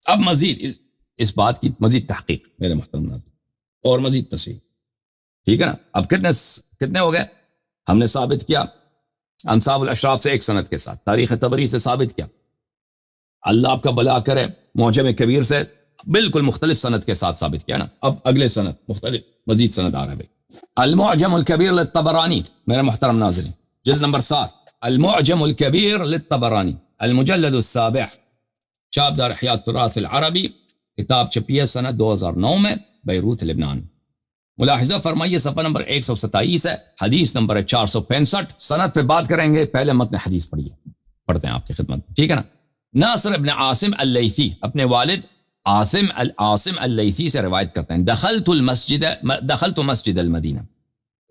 اب مزید اس بات کی مزید تحقیق میرے محترم ناظرین اور مزید تصحیح، ٹھیک ہے نا. اب کتنے ہو گئے؟ ہم نے ثابت کیا انصاب الاشراف سے ایک سند کے ساتھ، تاریخ طبری سے ثابت کیا، اللہ آپ کا بلا کرے معجم کبیر سے بالکل مختلف سند کے ساتھ ثابت کیا نا. اب اگلے سند مختلف مزید سند آ رہا ہے بھائی. المعجم الکبیر للطبرانی میرے محترم ناظرین، جلد نمبر 7، المعجم الکبیر للطبرانی المجلد السابع، چاپ دار احیاء التراث العربی، کتاب چھپی ہے سنہ 2009 میں بیروت لبنان. ملاحظہ فرمائیے صفحہ نمبر 127 ہے، حدیث نمبر ہے 465. سند پہ بات کریں گے، پہلے متن حدیث پڑھتے ہیں آپ کی خدمت، ٹھیک ہے نا. ناصر ابن عاصم اللیثی اپنے والد عاصم اللیثی سے روایت کرتے ہیں، دخلت مسجد المدینہ،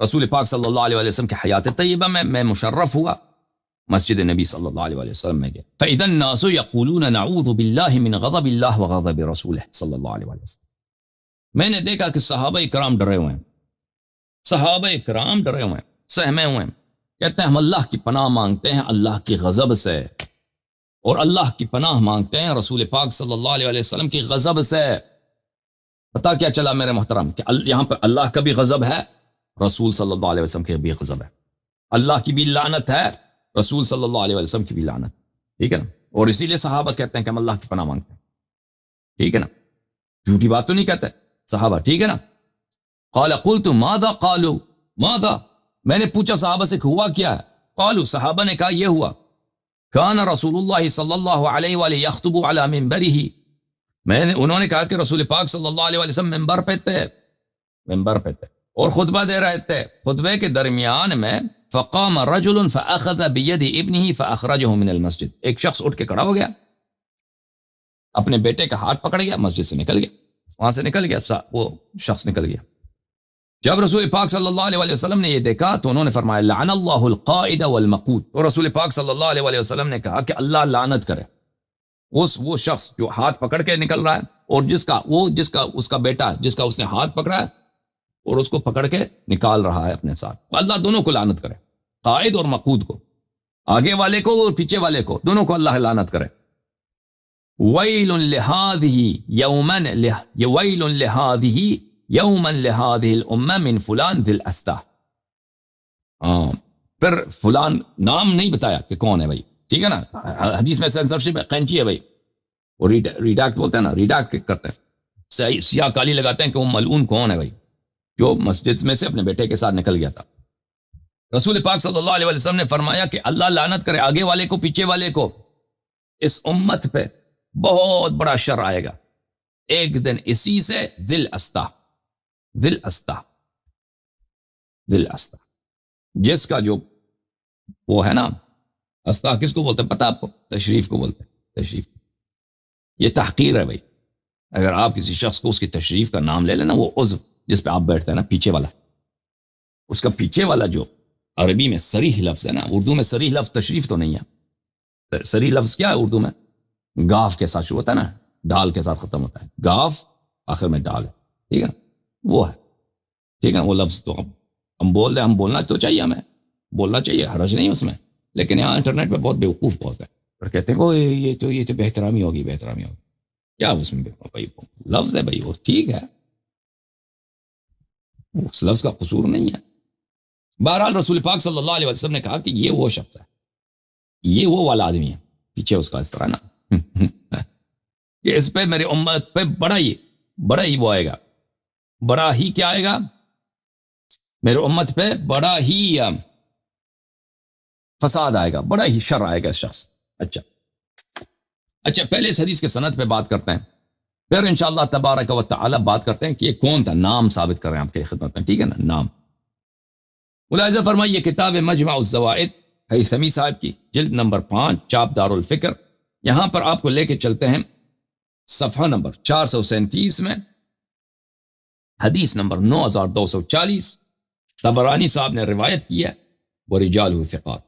رسول پاک صلی اللہ علیہ وسلم کی حیات طیبہ میں مشرف ہوا، مسجد نبی صلی اللہ علیہ وسلم میں گیا. فإذا الناس يقولون نعوذ باللہ من غضب اللہ وغضب رسولہ صلی اللہ علیہ وسلم. میں نے دیکھا کہ صحابہ کرام ڈرے ہوئے ہیں، سہمے ہوئے ہیں، کہتے ہیں ہم اللہ کی پناہ مانگتے ہیں اللہ کی غضب سے، اور اللہ کی پناہ مانگتے ہیں رسول پاک صلی اللہ علیہ وسلم کی غضب سے. پتہ کیا چلا میرے محترم کہ یہاں پر اللہ کا بھی غضب ہے، رسول صلی اللہ علیہ وسلم کی بھی غضب ہے، اللہ کی بھی لعنت ہے، رسول صلی اللہ علیہ وسلم کی بھی لعنت، ٹھیک ہے نا. اور اسی لیے صحابہ کہتے ہیں کہ ہم اللہ کی پناہ مانگتے ہیں، ٹھیک ہے نا، جھوٹی بات تو نہیں کہتے صحابہ، ٹھیک ہے نا. قال قلت ماذا قالوا ماذا، میں نے پوچھا صحابہ سے کہ ہوا کیا ہے. قالوا، صحابہ نے کہا یہ ہوا، کان رسول اللہ صلی اللہ علیہ وآلہ یخطب علی منبرہ، انہوں نے کہا کہ رسول پاک صلی اللہ علیہ وسلم منبر پہ تھے اور خطبہ دے رہے تھے. خطبے کے درمیان میں فقام رجل فاخذ بید ابنہ فاخرجہ من المسجد، ایک شخص اٹھ کے کھڑا ہو گیا، اپنے بیٹے کا ہاتھ پکڑ گیا، مسجد سے نکل گیا، وہاں سے نکل گیا، وہ شخص نکل گیا. جب رسول پاک صلی اللہ علیہ وسلم نے یہ دیکھا تو انہوں نے فرمایا لعن اللہ القائد والمقود، اور رسول پاک صلی اللہ علیہ وسلم نے کہا کہ اللہ لعنت کرے وہ شخص جو ہاتھ پکڑ کے نکل رہا ہے، اور جس کا اس کا بیٹا جس کا اس نے ہاتھ پکڑا ہے اور اس کو پکڑ کے نکال رہا ہے اپنے ساتھ. اللہ دونوں کو لعنت کرے، قائد اور مقود کو، آگے والے کو اور پیچھے والے کو، دونوں کو اللہ لعنت کرے. ویل لہذہ یوما لہذہ الامہ من فلان ذی الاستا. پھر فلان نام نہیں بتایا کہ کون ہے بھائی، ٹھیک ہے نا، حدیث میں سینسرشپ ہے، قینچی ہے بھائی، وہ ریڈیکٹ بولتے ہیں نا، ریڈیکٹ کرتے ہیں، سیاہ کالی لگاتے ہیں کہ وہ ملعون کون ہے بھائی جو مسجد میں سے اپنے بیٹے کے ساتھ نکل گیا تھا. رسول پاک صلی اللہ علیہ وسلم نے فرمایا کہ اللہ لعنت کرے آگے والے کو پیچھے والے کو. اس امت پہ بہت بڑا شر آئے گا ایک دن، اسی سے ذل استا، جس کا جو وہ ہے نا، استا کس کو بولتے ہیں پتہ آپ کو؟ تشریف کو بولتے ہیں، تشریف. یہ تحقیر ہے بھائی، اگر آپ کسی شخص کو اس کی تشریف کا نام لے لینا، وہ عضو جس پہ آپ بیٹھتے ہیں نا، پیچھے والا، اس کا پیچھے والا جو عربی میں صریح لفظ ہے نا، اردو میں صریح لفظ تشریف تو نہیں ہے. صریح لفظ کیا ہے اردو میں؟ گاف کے ساتھ شروع ہوتا ہے نا، ڈال کے ساتھ ختم ہوتا ہے، گاف آخر میں ڈال ہے، ٹھیک ہے نا، وہ ہے، ٹھیک ہے نا. وہ لفظ تو ہم بول رہے ہیں، ہم بولنا تو چاہیے، ہمیں بولنا چاہیے، حرج نہیں اس میں، لیکن یہاں انٹرنیٹ پہ بہت بیوقوف بہت ہے، اور کہتے ہیں یہ تو بہترامی ہوگی، کیا اس میں بھائی لفظ ہے بھائی، وہ ٹھیک ہے، اس لفظ کا قصور نہیں ہے. بہرحال رسول پاک صلی اللہ علیہ وسلم نے کہا کہ یہ وہ شخص ہے، یہ وہ والا آدمی ہے، پیچھے اس کا اس طرح نا کہ اس پہ میری امت پہ بڑا ہی وہ آئے گا، بڑا ہی کیا آئے گا میرے امت پہ، بڑا ہی فساد آئے گا، بڑا ہی شر آئے گا اس شخص. اچھا پہلے اس حدیث کے سند پہ بات کرتے ہیں، پھر انشاءاللہ تبارک و تعالی بات کرتے ہیں کہ یہ کون تھا، نام ثابت کر رہے ہیں آپ کے خدمت میں، ٹھیک ہے نا، نام. ملاحظہ فرمائیے کتاب مجمع الزوائد ہیثمی صاحب کی، جلد نمبر 5، چاپ دار الفکر. یہاں پر آپ کو لے کے چلتے ہیں صفحہ نمبر 437 میں، حدیث نمبر 9240. طبرانی صاحب نے روایت کی ہے، ورجالہ ثقات.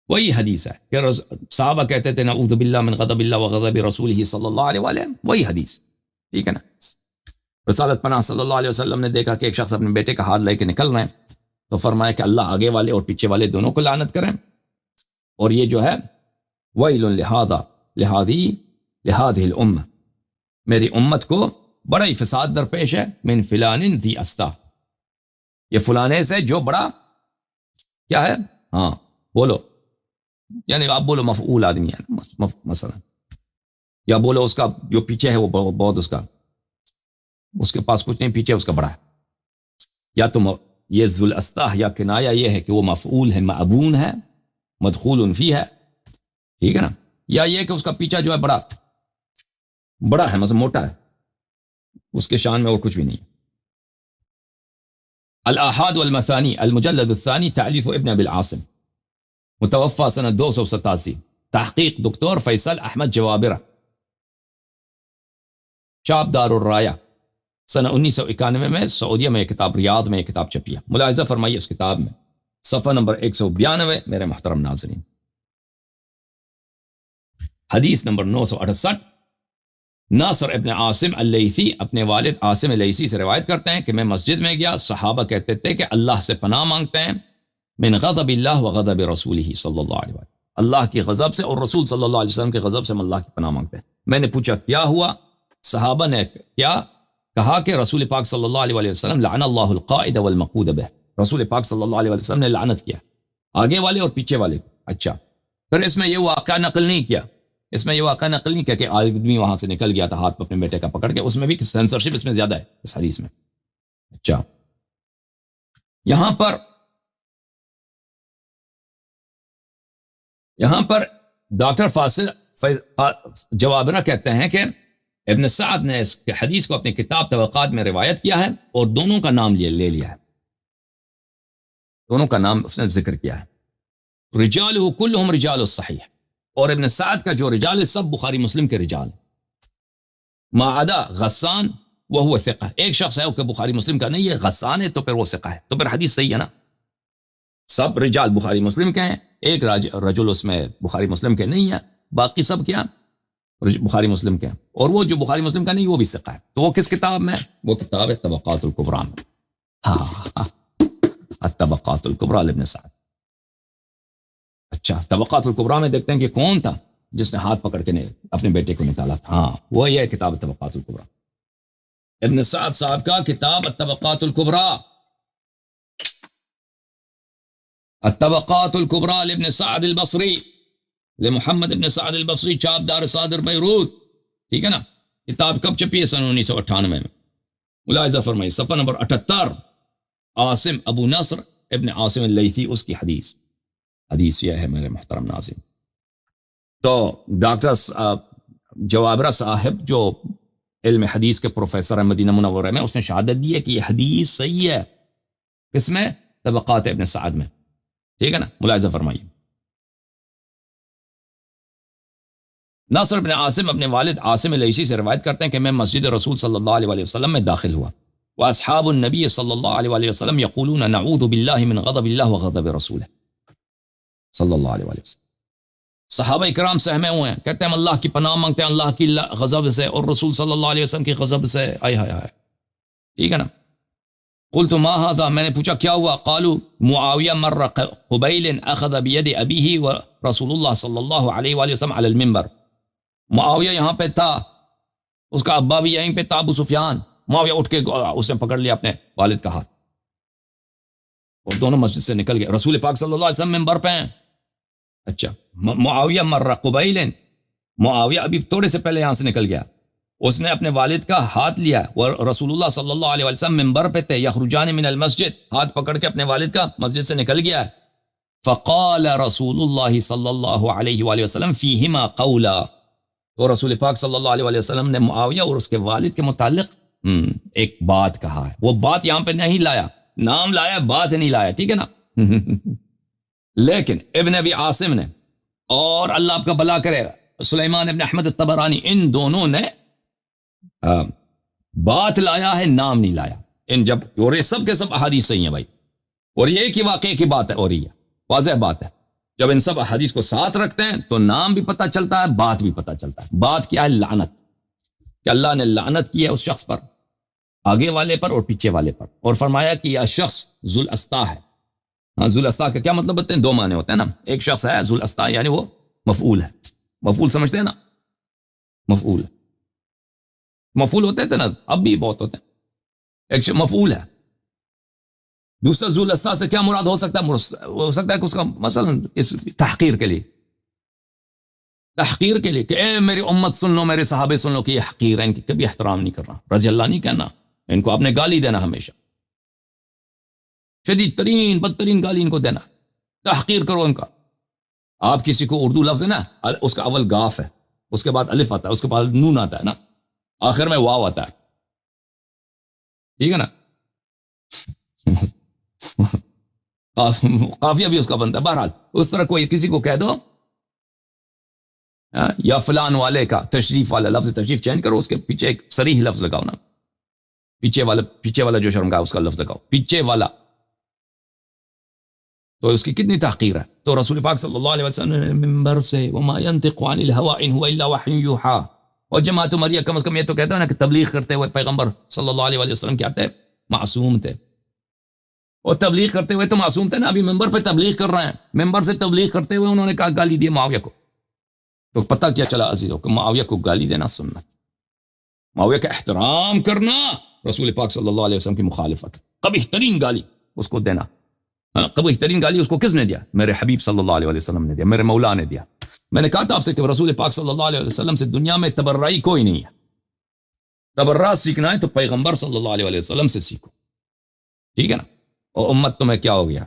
وہی حدیث ہے کہ صحابہ کہتے تھے نعوذ باللہ من غضب اللہ وغضب رسولہ صلی اللہ علیہ وسلم، وہی حدیث، ٹھیک ہے نا. رسالت پناہ صلی اللہ علیہ وسلم نے دیکھا کہ ایک شخص اپنے بیٹے کا ہاتھ لے کے نکل رہے ہیں، تو فرمایا کہ اللہ آگے والے اور پیچھے والے دونوں کو لعنت کریں. اور یہ جو ہے ویل لہذہ الامہ، میری امت کو بڑا ہی فساد درپیش ہے، من فلان ذی استا، یہ فلانے سے جو بڑا کیا ہے، ہاں بولو، یعنی آپ بولو مفعول آدمی ہے مثلا، یا بولو اس کا جو پیچھے ہے وہ بہت اس کے پاس کچھ نہیں، پیچھے اس کا بڑا ہے، یا تو یہ ذو الاسطح یا کنایا یہ ہے کہ وہ مفعول ہے، معبون ہے، مدخول فی ہے، ٹھیک ہے نا، یا یہ کہ اس کا پیچھا جو ہے بڑا ہے، مثلا موٹا ہے، اس کے شان میں اور کچھ بھی نہیں۔ الآحاد والمثانی المجلد الثانی تألیف ابن ابی العاصم، متوفى سنة 287، تحقیق دکتور فیصل احمد جوابرہ، چاپ دار الرایا، سنہ 1991 میں سعودیہ میں کتاب، ریاض میں کتاب چھپی ہے۔ ملاحظہ فرمائیے اس کتاب میں صفحہ نمبر 192 میرے محترم ناظرین، حدیث نمبر 968، ناصر ابن عاصم اللیثی اپنے والد عاصم اللیثی سے روایت کرتے ہیں کہ میں مسجد میں گیا، صحابہ کہتے تھے کہ اللہ سے پناہ مانگتے ہیں، من غضب اللہ و غضب رسولہ صلی اللہ علیہ وسلم، اللہ کی غضب سے اور رسول صلی اللہ علیہ وسلم کے غضب سے ہم اللہ کی پناہ مانگتے ہیں۔ میں نے پوچھا کیا ہوا؟ صحابہ نے کیا کہا کہ رسول پاک صلی اللہ علیہ وسلم لعن اللہ القائد والمقود بہ، رسول پاک صلی اللہ علیہ وسلم نے لعنت کیا آگے والے اور پیچھے والے۔ اچھا، پھر اس میں یہ واقعہ نقل نہیں کیا، کہ آدمی وہاں سے نکل گیا تھا ہاتھ پہ اپنے بیٹے کا پکڑ کے، اس میں بھی سینسرشپ اس میں زیادہ ہے اس حدیث میں۔ اچھا، یہاں پر ڈاکٹر فاصل جوابرہ کہتے ہیں کہ ابن سعد نے اس حدیث کو اپنی کتاب طبقات میں روایت کیا ہے اور دونوں کا نام لے لیا ہے، دونوں کا نام اس نے ذکر کیا ہے، رجالہ کلہم رجال الصحیح، اور ابن سعد کا جو رجال ہے سب بخاری مسلم کے رجال ہیں، ما عدا غسان وہو ثقہ، ایک شخص ہے کہ بخاری مسلم کا نہیں ہے، غسان ہے تو پھر وہ ثقہ ہے، تو پھر حدیث صحیح ہے نا، سب رجال بخاری مسلم کے ہیں، ایک رجل اس میں بخاری مسلم کے نہیں ہے، باقی سب کیا بخاری مسلم کے ہیں، اور وہ جو بخاری مسلم کا نہیں وہ بھی ثقہ ہے۔ تو وہ کس کتاب میں؟ وہ کتاب ہے طبقات الکبریٰ میں، ہاں الطبقات الکبریٰ لابن سعد۔ اچھا، طبقات الکبریٰ میں دیکھتے ہیں کہ کون تھا جس نے ہاتھ پکڑ کے اپنے بیٹے کو نکالا تھا، ہاں وہ یہ کتاب طبقات الکبریٰ، ابن سعد صاحب کا کتاب الطبقات الکبریٰ، الطبقات الکبریٰ لابن سعد البصری، لمحمد ابن سعد البصری، چاپ دار صادر بیروت، ٹھیک ہے نا، کتاب کب چھپی ہے؟ سن 1998 میں۔ ملاحظہ فرمائیے صفحہ نمبر 78، عاصم ابو نصر ابن عاصم اللیثی، اس کی حدیث یہ ہے میرے محترم ناظرین۔ تو ڈاکٹر جوابرہ صاحب جو علم حدیث کے پروفیسر ہیں مدینہ منورہ میں، اس نے شہادت دی ہے کہ یہ حدیث صحیح ہے، کس میں؟ طبقات ابن سعد میں، ٹھیک ہے نا، ملاحظہ فرمائیے۔ ناصر بن عاصم اپنے والد عاصم اللیثی سے روایت کرتے ہیں کہ میں مسجد رسول صلی اللہ علیہ وسلم میں داخل ہوا، واصحاب النبی صلی اللہ علیہ وسلم یقولون نعوذ باللہ من غضب اللہ وغضب رسولہ صلی اللہ علیہ وسلم، صحابہ اکرام سہمے ہوئے ہیں، کہتے ہیں ہم اللہ کی پناہ مانگتے ہیں اللہ کی غضب سے اور رسول صلی اللہ علیہ وسلم کی غضب سے، آئے ہائے ہائے، ٹھیک ہے نا۔ قلت ما هذا، میں نے پوچھا کیا ہوا؟ قالوا معاویہ مر قبیل اخذ بید ابیہ ورسول اللہ صلی اللہ علیہ وآلہ وسلم علی المنبر، معاویہ یہاں پہ تھا، اس کا ابا بھی یہیں پہ تھا، ابو سفیان، معاویہ اٹھ کے اس نے پکڑ لیا اپنے والد کا ہاتھ اور دونوں مسجد سے نکل گئے، رسول پاک صلی اللہ علیہ وسلم منبر پہ ہیں۔ اچھا، معاویہ مر قبیل، معاویہ ابھی تھوڑے سے پہلے یہاں سے نکل گیا، اس نے اپنے والد کا ہاتھ لیا، رسول اللہ صلی اللہ علیہ وسلم منبر پہ تھے، یخرجان من المسجد، ہاتھ پکڑ کے اپنے والد کا مسجد سے نکل گیا، فقال رسول اللہ صلی اللہ علیہ وآلہ وسلم فیہما قولا، تو رسول پاک صلی اللہ علیہ وسلم نے معاویہ اور اس کے والد کے متعلق ایک بات کہا ہے، وہ بات یہاں پہ نہیں لایا، نام لایا، بات نہیں لایا، ٹھیک ہے نا۔ لیکن ابن ابی عاصم نے اور اللہ آپ کا بھلا کرے سلیمان ابن احمد الطبرانی، ان دونوں نے بات لایا ہے، نام نہیں لایا، ان جب، اور یہ سب کے سب احادیث صحیح ہیں بھائی، اور یہ ایک ہی واقعے کی بات ہے، اور یہ واضح بات ہے، جب ان سب احادیث کو ساتھ رکھتے ہیں تو نام بھی پتہ چلتا ہے، بات بھی پتہ چلتا ہے۔ بات کیا ہے؟ لعنت، کہ اللہ نے لعنت کی ہے اس شخص پر، آگے والے پر اور پیچھے والے پر، اور فرمایا کہ یہ شخص ذو الاسطح ہے۔ ہاں، ذو الاسطح کا کیا مطلب ہوتے ہیں؟ دو معنی ہوتے ہیں نا، ایک شخص ہے ذو الاسطح یعنی وہ مفعول ہے، مفعول سمجھتے ہیں نا، مفعول مفعول ہوتے تھے نا، اب بھی بہت ہوتے ہیں. ایک مفعول ہے. دوسرا ذو الاستا سے کیا مراد ہو سکتا ہے؟ ہو سکتا ہے کہ اس کا مثلا اس تحقیر کے لیے، تحقیر کے لیے کہ اے میری امت سن لو، میرے صحابے سن لو کہ یہ حقیر ہیں، ان کی کبھی احترام نہیں کرنا، رضی اللہ نہیں کہنا، ان کو آپ نے گالی دینا ہمیشہ، شدید ترین بدترین گالی ان کو دینا، تحقیر کرو ان کا. آپ کسی کو اردو لفظ ہے نا، اس کا اول گاف ہے، اس کے بعد الف آتا ہے، اس کے بعد نون آتا ہے نا، آخر میں واو آتا ہے، ٹھیک ہے نا. قافیہ بھی اس کا بنتا ہے. بہرحال اس طرح کوئی کسی کو کہہ دو یا فلان والے کا، تشریف والا لفظ تشریف چینج کرو، اس کے پیچھے ایک صریح لفظ لگاؤ نا، پیچھے والا جو شرمگاہ اس کا لفظ لگاؤ، پیچھے والا، تو اس کی کتنی تحقیر ہے. تو رسول پاک صلی اللہ علیہ وسلم نے منبر سے وما ينطق عن الهوى ان هو الا وحي يوحى، اور جماعت عمریہ کم از کم یہ تو کہتا ہے نا کہ تبلیغ کرتے ہوئے پیغمبر صلی اللہ علیہ وسلم کیا تھے؟ معصوم تھے. اور تبلیغ کرتے ہوئے تو معصوم تھے نا. ابھی ممبر پہ تبلیغ کر رہے ہیں، ممبر سے تبلیغ کرتے ہوئے انہوں نے کہا گالی دی معاویہ کو. تو پتہ کیا چلا عزیزوں کہ معاویہ کو گالی دینا سنت، معاویہ کا احترام کرنا رسول پاک صلی اللہ علیہ وسلم کی مخالفت. قبیح ترین گالی اس کو دینا، قبیح ترین گالی اس کو کس نے دیا؟ میرے حبیب صلی اللہ علیہ وسلم نے دیا، میرے مولا نے دیا. میں نے کہا تھا آپ سے کہ رسول پاک صلی اللہ علیہ وسلم سے دنیا میں تبرعی کوئی نہیں ہے. تبرع سیکھنا ہے تو پیغمبر صلی اللہ علیہ وسلم سے سیکھو، ٹھیک ہے نا. اور امت تمہیں کیا ہو گیا؟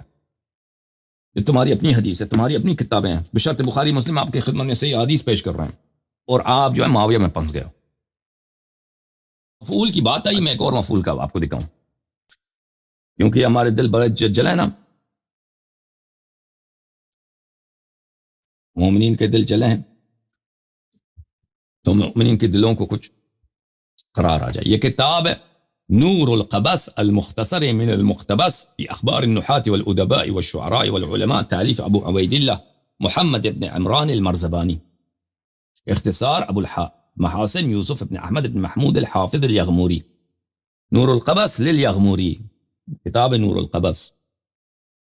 یہ تمہاری اپنی حدیث ہے، تمہاری اپنی کتابیں ہیں، بشرط بخاری مسلم آپ کی خدمت میں صحیح حدیث پیش کر رہے ہیں، اور آپ جو ہے معاویہ میں پھنس گئے ہو. مفعول کی بات آئی، میں ایک اور مفعول کا آپ کو دکھاؤں، کیونکہ ہمارے دل بڑے جلے نا، مومنین کے دل جلے ہیں، تو مومنین کے دلوں کو کچھ قرار آ جائے. یہ کتاب ہے نور القبس المختصر من المقتبس في اخبار النحاة والادباء والشعراء والعلماء، تالیف ابو عبید اللہ محمد ابن عمران المرزبانی، اختصار ابو محاسن یوسف ابن احمد ابن محمود الحافظ الیغموری. نور القبس للیغموری، کتاب نور القبس.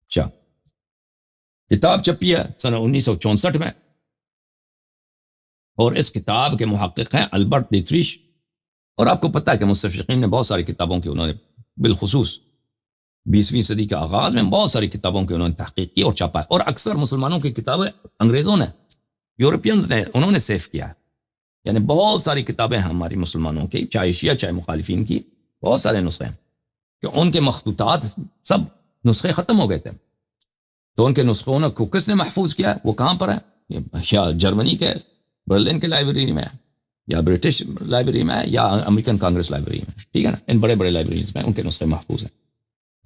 اچھا، کتاب چھپی ہے سنہ 1964 میں، اور اس کتاب کے محقق ہیں البرٹ ڈیتریش. اور آپ کو پتہ ہے کہ مستشرقین نے بہت ساری کتابوں کی انہوں نے بالخصوص 20ویں صدی کے آغاز میں بہت ساری کتابوں کی انہوں نے تحقیق کی اور چھاپا ہے. اور اکثر مسلمانوں کی کتابیں انگریزوں نے، یورپینز نے، انہوں نے سیف کیا ہے. یعنی بہت ساری کتابیں ہیں ہماری مسلمانوں کی، چاہے شیعہ چاہے مخالفین کی، بہت سارے نسخے ہیں کہ ان کے مخطوطات سب نسخے ختم ہو گئے تھے. تو ان کے نسخوں کو کس نے محفوظ کیا؟ وہ کہاں پر ہے؟ یا جرمنی کے برلن کے لائبریری میں ہے، یا برٹش لائبریری میں ہے، یا امریکن کانگریس لائبریری میں، ٹھیک ہے نا. ان بڑے بڑے لائبریریز میں ان کے نسخے محفوظ ہیں.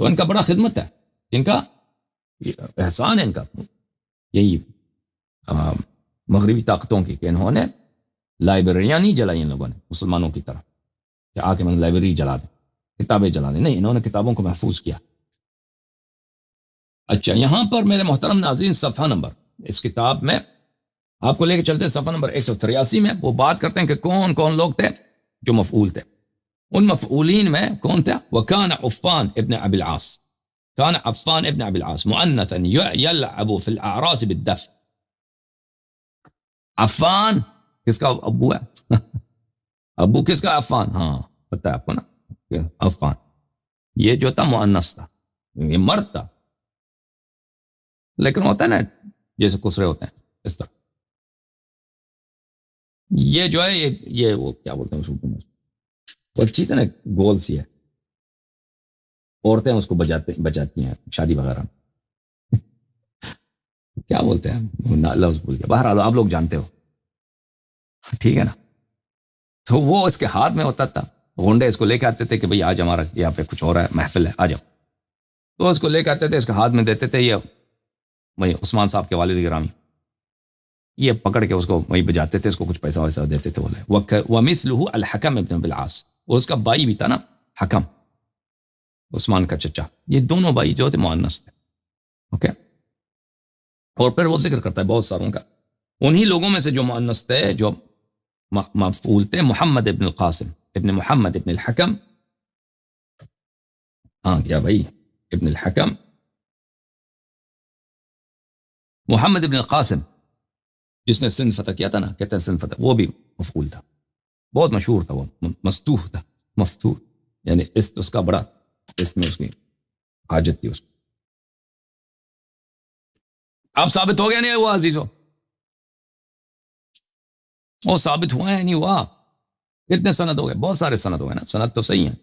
تو ان کا بڑا خدمت ہے، ان کا احسان ہے، ان کا یہی مغربی طاقتوں کی کہ انہوں نے لائبریریاں نہیں جلائی ان لوگوں نے مسلمانوں کی طرح کہ آ کے لائبریری جلا دیں، کتابیں جلا دیں. نہیں، انہوں نے کتابوں کو محفوظ کیا. اچھا، یہاں پر میرے محترم ناظرین صفحہ نمبر اس کتاب میں آپ کو لے کے چلتے ہیں، صفحہ نمبر 183 میں وہ بات کرتے ہیں کہ کون کون لوگ تھے جو مفعول تھے. ان مفعولین میں کون تھا؟ وَكَانَ عُفَّانِ ابن ابی العاص، كان عفان ابن ابی العاص مؤنثا يلعب في الاعراس بالدف. عفان کس کا ابو ہے؟ ابو کس کا؟ عفان. ہاں پتہ ہے آپ کو نا، عفان یہ جو تھا مؤنث تھا، یہ مرد تھا، لیکن ہوتا ہے نا جیسے کسرے ہوتے ہیں اس طرح. یہ جو ہے یہ وہ کیا بولتے ہیں اس کو، وہ چیز ہے نا گول سی ہے، عورتیں اس کو بجاتی ہیں شادی وغیرہ میں. کیا بولتے ہیں، لفظ بھول گیا، بہرحال آپ لوگ جانتے ہو، ٹھیک ہے نا. تو وہ اس کے ہاتھ میں ہوتا تھا، گونڈے اس کو لے کے آتے تھے کہ بھئی آج ہمارا یہاں پہ کچھ ہو رہا ہے، محفل ہے، آ جاؤ. تو اس کو لے کے آتے تھے، اس کے ہاتھ میں دیتے تھے. یہ وہی عثمان صاحب کے والد گرامی یہ پکڑ کے اس کو وہی بجاتے تھے، اس کو کچھ پیسہ ویسا دیتے تھے. بولے وَمِثْلُهُ الْحَكَمِ ابن بالعاص، اور اس کا بھائی بھی تھا نا حکم، عثمان کا چچا. یہ دونوں بھائی جو تھے مؤنث تھے. اوکے، اور پھر وہ ذکر کرتا ہے بہت ساروں کا. انہی لوگوں میں سے جو مؤنث تھے جو مفعول تھے، محمد ابن القاسم ابن محمد ابن الحکم. ہاں کیا بھائی، ابن الحکم محمد ابن القاسم، جس نے سندھ فتح کیا تھا نا، کہتے ہیں سندھ فتح، وہ بھی مفعول تھا. بہت مشہور تھا وہ، مستوح تھا، مفتوح یعنی اس کا بڑا اس میں اس کی حاجت تھی اس کو. اب ثابت ہو گیا نہیں ہوا عزیزو؟ وہ ثابت ہوا ہے نہیں ہوا؟ کتنے سند ہو گئے؟ بہت سارے سند ہو گئے نا، سند تو صحیح ہے.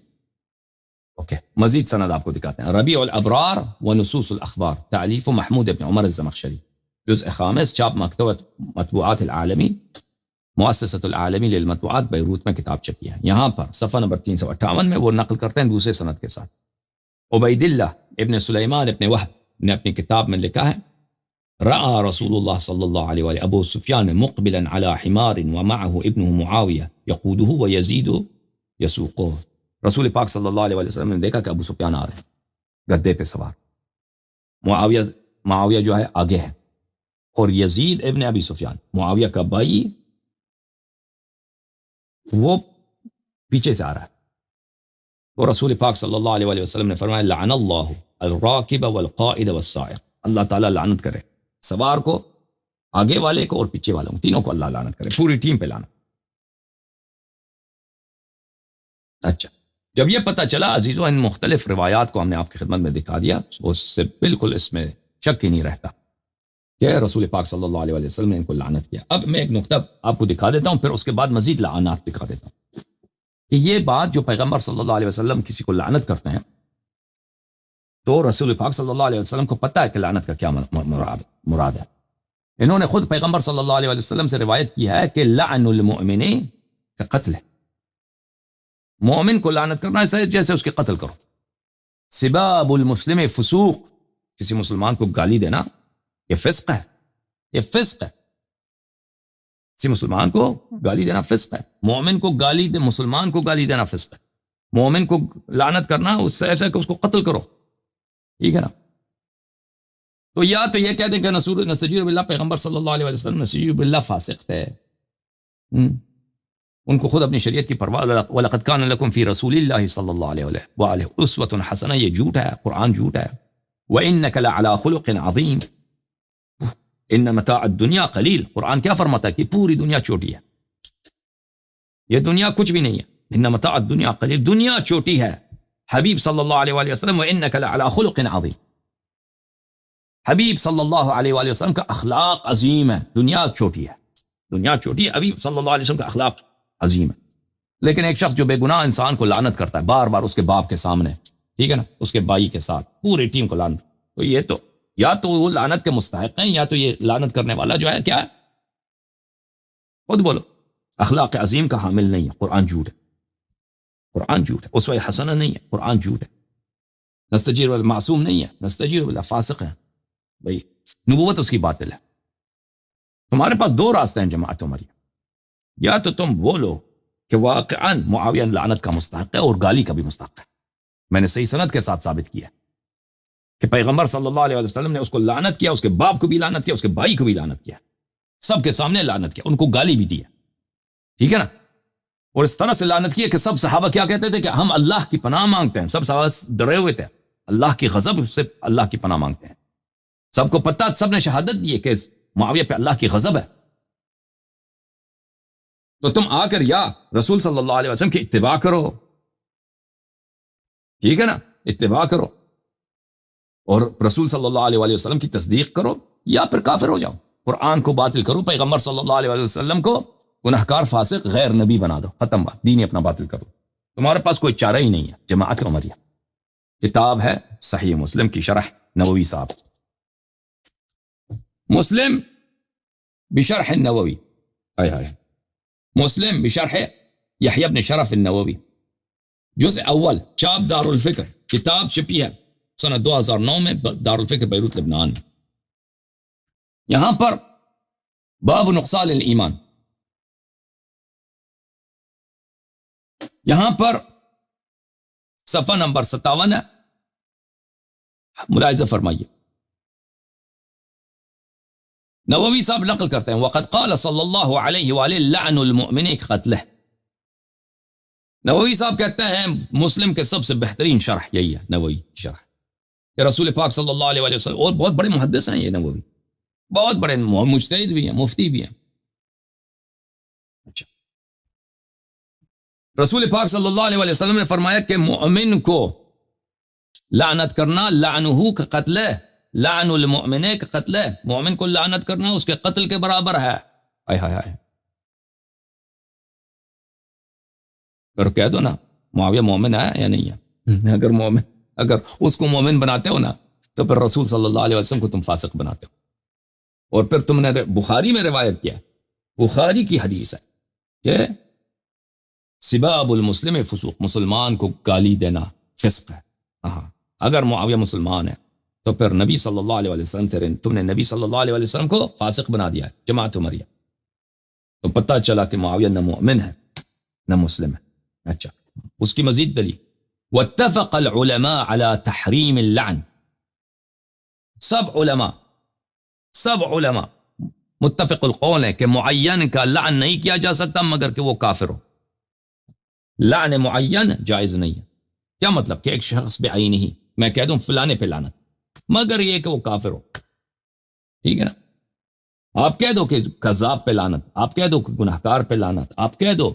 اوکے مزید سند آپ کو دکھاتے ہیں. ربیع الابرار و نصوص الاخبار تالیف محمود ابن عمر الزمخشری، جزء خامس، چاپ مکتبۃ مطبوعات العالمی، مؤسسۃ العالمی للمطبوعات بیروت میں کتاب چھپی ہے. یہاں پر صفحہ نمبر 358 میں وہ نقل کرتے ہیں دوسرے سند کے ساتھ. عبید اللہ ابن سلیمان ابن وہب نے اپنی کتاب میں لکھا ہے رأى رسول اللہ صلی اللہ علیہ وآلہ ابو سفیان مقبلا على حمار ومعه ابنه معاویہ یقودہ ویزید یسوقہ. رسول پاک صلی اللہ علیہ وسلم نے دیکھا کہ ابو سفیان آ رہے ہیں گدے پہ سوار، معاویہ جو ہے آگے ہے، اور یزید ابن ابی سفیان معاویہ کا بھائی وہ پیچھے سے آ رہا ہے. تو رسول پاک صلی اللہ علیہ وسلم نے فرمایا لعن اللہ الراکب والقائد والسائق، اللہ تعالیٰ لعنت کرے سوار کو، آگے والے کو اور پیچھے والوں کو، تینوں کو اللہ لعنت کرے، پوری ٹیم پہ لعنت. اچھا جب یہ پتہ چلا عزیزو، ان مختلف روایات کو ہم نے آپ کی خدمت میں دکھا دیا، اس سے بالکل اس میں شک ہی نہیں رہتا کہ رسول پاک صلی اللہ علیہ وسلم نے ان کو لعنت کیا. اب میں ایک نقطہ آپ کو دکھا دیتا ہوں، پھر اس کے بعد مزید لعنات دکھا دیتا ہوں کہ یہ بات جو پیغمبر صلی اللہ علیہ وسلم کسی کو لعنت کرتے ہیں تو رسول پاک صلی اللہ علیہ وسلم کو پتہ ہے کہ لعنت کا کیا مراد ہے. انہوں نے خود پیغمبر صلی اللہ علیہ وسلم سے روایت کی ہے کہ لعن المؤمن کا قتل ہے، مومن کو لعنت کرنا ایسا جیسے اس کے قتل کرو. سباب المسلم فسوق، کسی مسلمان کو گالی دینا یہ فسق ہے، یہ فسق ہے. کسی مسلمان کو گالی دینا فسق ہے، مومن کو گالی دے، مسلمان کو گالی دینا فسق ہے. مومن کو لعنت کرنا اس سے ایسا کہ اس کو قتل کرو، ٹھیک ہے نا. تو یا تو یہ کہتے ہیں کہ نستجیر باللہ پیغمبر صلی اللہ علیہ وسلم نستجیر باللہ فاسق ہے، ان کو خود اپنی شریعت کی پرواہ. وَلَقَدْ كَانَ لَكُمْ فِي رَسُولِ اللَّهِ صلی اللہ علیہ وآلہ أُسْوَةٌ حَسَنَةٌ، یہ جھوٹ ہے، قرآن جھوٹ ہے. وَإِنَّكَ لَعَلَىٰ خُلُقٍ عَظِيمٍ إِنَّ مَتَاعَ الدُّنْيَا قَلِيلٌ. قرآن کیا فرماتا ہے کہ پوری دنیا چھوٹی ہے، یہ دنیا کچھ بھی نہیں ہے. إِنَّ مَتَاعَ الدُّنْيَا قَلِيلٌ، دنیا چھوٹی ہے. حبیب صلی اللہ علیہ وآلہ وسلم وَإِنَّكَ لَعَلَىٰ خُلُقٍ عَظِيمٍ، حبیب صلی اللہ علیہ وآلہ وسلم کا اخلاق عظیم ہے. دنیا چھوٹی ہے، دنیا چھوٹی ہے، حبیب صلی اللہ علیہ وسلم کا اخلاق عظیم ہے. لیکن ایک شخص جو بے گناہ انسان کو لعنت کرتا ہے بار بار اس کے باپ کے سامنے، ٹھیک ہے نا، اس کے بھائی کے ساتھ پوری ٹیم کو لعنت، تو یہ تو یا تو وہ لعنت کے مستحق ہیں، یا تو یہ لعنت کرنے والا جو ہے کیا ہے، خود بولو، اخلاق عظیم کا حامل نہیں ہے. قرآن جھوٹ ہے، قرآن جھوٹ ہے. اسوہ حسنہ نہیں ہے، قرآن جھوٹ ہے. نستجیر باللہ معصوم نہیں ہے، نستجیر باللہ فاسق ہے. بھئی نبوت اس کی باطل ہے. تمہارے پاس دو راستے ہیں جماعت عمریہ، یا تو تم بولو کہ واقعاً معاویہ لعنت کا مستحق ہے اور گالی کا بھی مستحق ہے. میں نے صحیح سند کے ساتھ ثابت کیا کہ پیغمبر صلی اللہ علیہ وسلم نے اس کو لعنت کیا، اس کے باپ کو بھی لعنت کیا، اس کے بھائی کو بھی لعنت کیا، سب کے سامنے لعنت کیا، ان کو گالی بھی دیا، ٹھیک ہے نا. اور اس طرح سے لعنت کیا کہ سب صحابہ کیا کہتے تھے کہ ہم اللہ کی پناہ مانگتے ہیں. سب صحابہ ڈرے ہوئے تھے، اللہ کی غضب سے اللہ کی پناہ مانگتے ہیں. سب کو پتہ، سب نے شہادت دی کہ معاویہ پہ اللہ کی غضب ہے. تو تم آ کر یا رسول صلی اللہ علیہ وسلم کی اتباع کرو، ٹھیک ہے نا، اتباع کرو اور رسول صلی اللہ علیہ وسلم کی تصدیق کرو، یا پھر کافر ہو جاؤ. قرآن کو باطل کرو، پیغمبر صلی اللہ علیہ وسلم کو گناہگار، فاسق، غیر نبی بنا دو، ختم بات، دین اپنا باطل کرو. تمہارے پاس کوئی چارہ ہی نہیں ہے. جماعت عمریہ کتاب ہے صحیح مسلم کی شرح نووی صاحب، مسلم بشرح النووی، مسلم بشرح یحییٰ بن شرف النووی، جزء اول، چاپ دار الفکر، کتاب چھپی ہے سنہ 2009 میں دار الفکر بیروت لبنان میں. یہاں پر باب نقصان الایمان، یہاں پر صفحہ نمبر 57 ہے، ملاحظہ فرمائیے. نووی صاحب نقل کرتے ہیں وقد قال صلی اللہ علیہ وآلہ لعن المؤمن قتلہ. نووی صاحب کہتے ہیں مسلم کے سب سے بہترین شرح یہی ہے، نووی کی شرح کہ رسول پاک صلی اللہ علیہ وآلہ وسلم، اور بہت بڑے محدث ہیں یہ نووی، بہت بڑے مجتہد بھی ہیں، مفتی بھی ہیں. اچھا رسول پاک صلی اللہ علیہ وسلم نے فرمایا کہ مومن کو لعنت کرنا لعنہ کا قتل ہے، لعن المؤمن کا قتل ہے، مومن کو لعنت کرنا اس کے قتل کے برابر ہے۔ ہائے ہائے ہائے، پھر کہہ دو نا معاویہ مومن ہے یا نہیں ہے؟ اگر اس کو مومن بناتے ہو نا تو پھر رسول صلی اللہ علیہ وسلم کو تم فاسق بناتے ہو۔ اور پھر تم نے بخاری میں روایت کیا، بخاری کی حدیث ہے کہ سباب المسلم فسوق، مسلمان کو گالی دینا فسق ہے۔ اگر معاویہ مسلمان ہے تو پھر نبی صلی اللہ علیہ وسلم تم نے نبی صلی اللہ علیہ وسلم کو فاسق بنا دیا ہے، جماعت عمریہ، تو پتہ چلا کہ معاویہ نہ مومن ہے نہ مسلم ہے۔ اچھا، اس کی مزید دلیل، واتفق العلماء على تحریم اللعن، سب علماء متفق القول ہے کہ معین کا لعن نہیں کیا جا سکتا مگر کہ وہ کافر ہو۔ لعن معین جائز نہیں ہے۔ کیا مطلب کہ ایک شخص پہ عینی ہی میں کہہ دوں فلانے پہ لعنت، مگر یہ کہ وہ کافر ہو، ٹھیک ہے نا؟ آپ کہہ دو کہ کذاب پہ لعنت، آپ کہہ دو کہ گناہکار پہ لعنت، آپ کہہ دو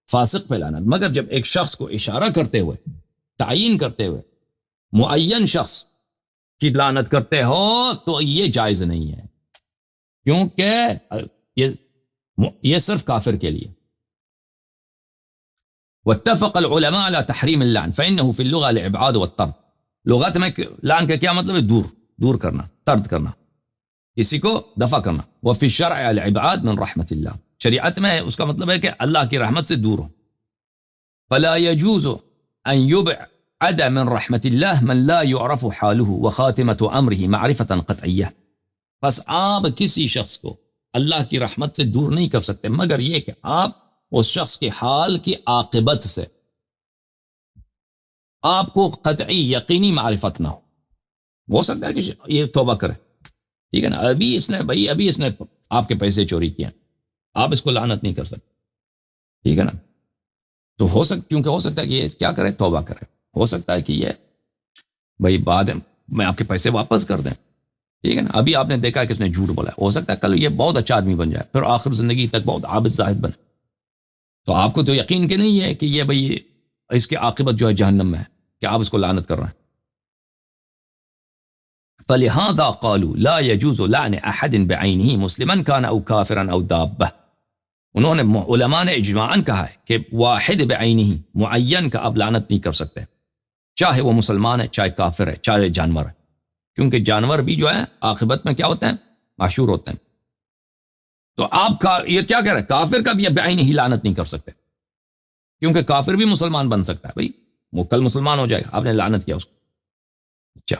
فاسق پہ لعنت، مگر جب ایک شخص کو اشارہ کرتے ہوئے، تعیین کرتے ہوئے معین شخص کی لعنت کرتے ہو تو یہ جائز نہیں ہے، کیونکہ یہ صرف کافر کے لیے۔ واتفق العلماء على تحریم اللعن فإنه في اللغة الابعاد والطرد، لغت میں لعن کا کیا مطلب ہے؟ دور کرنا، طرد کرنا، کسی کو دفع کرنا۔ وفي الشرع الابعاد من رحمت اللہ، شریعت میں اس کا مطلب ہے کہ اللہ کی رحمت سے دور ہو۔ فلا يجوز ان يبعد من رحمت اللہ من لا يعرف حاله وخاتمة امره معرفة قطعیہ، بس آپ کسی شخص کو اللہ کی رحمت سے دور نہیں کر سکتے مگر یہ کہ آپ اس شخص کے حال کی عاقبت سے آپ کو قطعی یقینی معرفت نہ ہو سکتا ہے کہ یہ توبہ کرے، ٹھیک ہے نا، ابھی اس نے آپ کے پیسے چوری کیا، آپ اس کو لعنت نہیں کر سکتے، ٹھیک ہے نا؟ تو کیونکہ ہو سکتا ہے کہ یہ کیا کرے؟ توبہ کرے، ہو سکتا ہے کہ یہ بعد میں آپ کے پیسے واپس کر دیں، ٹھیک ہے نا؟ ابھی آپ نے دیکھا کہ اس نے جھوٹ بولا، ہو سکتا ہے کل یہ بہت اچھا آدمی بن جائے، پھر آخر زندگی تک بہت عابد زاہد بنے، تو آپ کو تو یقین کہ نہیں ہے کہ یہ اس کی عاقبت جو ہے جہنم میں ہے، کہ آپ اس کو لعنت کر رہے ہیں۔ فلہذا قالوا لا يجوز لعن احد بعینہ مسلما کان او کافرا او دابہ، انہوں نے علماء نے اجماعاً کہا ہے کہ واحد بعینہ، معین کا آپ لعنت نہیں کر سکتے، چاہے وہ مسلمان ہے، چاہے کافر ہے، چاہے جانور ہے، کیونکہ جانور بھی جو ہے عاقبت میں کیا ہوتے ہیں؟ معشور ہوتے ہیں۔ تو آپ کا یہ کیا کہہ رہے ہیں؟ کافر کا بھی بعینہ ہی لعنت نہیں کر سکتے، کیونکہ کافر بھی مسلمان بن سکتا ہے، بھائی وہ کل مسلمان ہو جائے گا، آپ نے لعنت کیا اس کو۔ اچھا،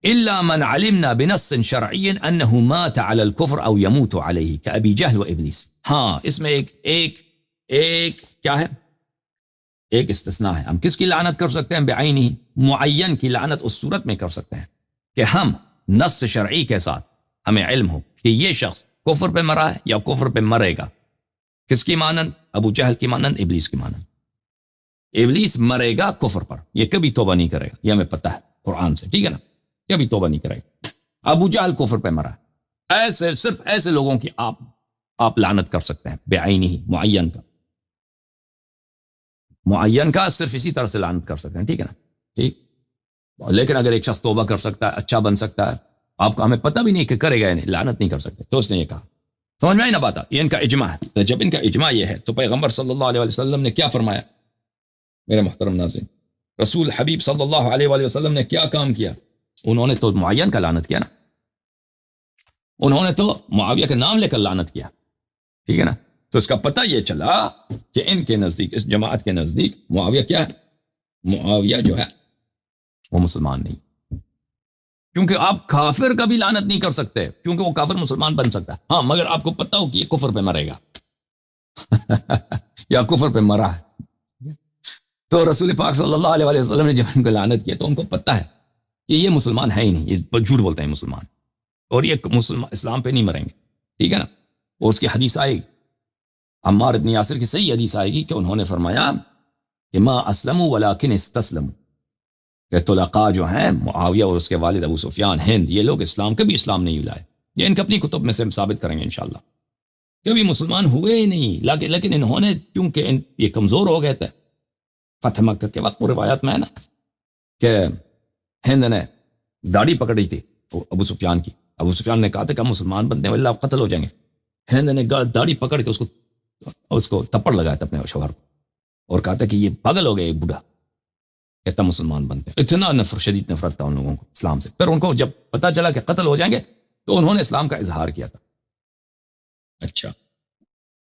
الا من علمنا بنص شرعی انه مات على الكفر او يموت عليه كابي جهل وابلیس، ہاں اس میں ایک کیا ہے؟ ایک استثناء ہے، ہم کس کی لعنت کر سکتے ہیں؟ بعینہ، معین کی لعنت اس صورت میں کر سکتے ہیں کہ ہم نص شرعی کے ساتھ ہمیں علم ہو کہ یہ شخص کفر پہ مرا ہے یا کفر پہ مرے گا، کس کی مانند؟ ابو جہل کی مانند، ابلیس کی مانند۔ ابلیس مرے گا کفر پر، یہ کبھی توبہ نہیں کرے گا، یہ ہمیں پتہ ہے قرآن سے، ٹھیک ہے نا؟ کبھی توبہ نہیں کرے گا۔ ابو جہل کفر پہ مرا ہے، ایسے صرف ایسے لوگوں کی آپ لعنت کر سکتے ہیں بعینہ، معین کا صرف اسی طرح سے لعنت کر سکتے ہیں، ٹھیک ہے نا؟ ٹھیک، لیکن اگر ایک شخص توبہ کر سکتا ہے، اچھا بن سکتا ہے، آپ کو ہمیں پتہ بھی نہیں کہ کرے گا، نہیں لعنت نہیں کر سکتے، تو اس نے یہ کہا۔ سمجھ میں آئی نا بات؟ یہ ان کا اجماع ہے۔ تو جب ان کا اجماع یہ ہے تو پیغمبر صلی اللہ علیہ وسلم نے کیا فرمایا؟ میرے محترم ناظرین، رسول حبیب صلی اللہ علیہ وسلم نے کیا کام کیا؟ انہوں نے تو معین کا لعنت کیا نا، انہوں نے تو معاویہ کے نام لے کر لعنت کیا، ٹھیک ہے نا؟ تو اس کا پتہ یہ چلا کہ ان کے نزدیک، اس جماعت کے نزدیک معاویہ کیا ہے؟ معاویہ جو ہے وہ مسلمان نہیں، کیونکہ آپ کافر کا بھی لعنت نہیں کر سکتے، کیونکہ وہ کافر مسلمان بن سکتا ہے، ہاں مگر آپ کو پتہ ہو کہ یہ کفر پہ مرے گا یا کفر پہ مرا ہے۔ تو رسول پاک صلی اللہ علیہ وسلم نے جب ان کو لعنت کیا تو ان کو پتہ ہے کہ یہ مسلمان ہے ہی نہیں، یہ جھوٹ بولتے ہیں مسلمان، اور یہ مسلمان اسلام پہ نہیں مریں گے، ٹھیک ہے نا؟ اور اس کی حدیث آئے گی، عمار ابن یاسر کی صحیح حدیث آئے گی کہ انہوں نے فرمایا کہ ما اسلموا ولکن استسلموا، کہ طلقاء جو ہیں معاویہ اور اس کے والد ابو سفیان، ہند، یہ لوگ کبھی اسلام نہیں لائے، یہ ان کے اپنی کتب میں سے ہم ثابت کریں گے انشاءاللہ۔ کبھی مسلمان ہوئے ہی نہیں، لیکن انہوں نے کیونکہ یہ کمزور ہو گئے تھے فتح مکہ کے وقت، روایات میں ہے نا کہ ہند نے داڑھی پکڑی تھی ابو سفیان کی. ابو سفیان نے کہا تھا کہ ہم مسلمان بنتے ہیں اللہ آپ قتل ہو جائیں گے. ہند نے داڑھی پکڑ کے اس کو تپڑ لگایا تھا اپنے شوہر کو، اور کہا تھا کہ یہ پاگل ہو گئے ایک بوڑھا، کہتا مسلمان بنتے ہیں. اتنا شدید نفرت تھا ان لوگوں کو اسلام سے. پھر ان کو جب پتہ چلا کہ قتل ہو جائیں گے تو انہوں نے اسلام کا اظہار کیا تھا. اچھا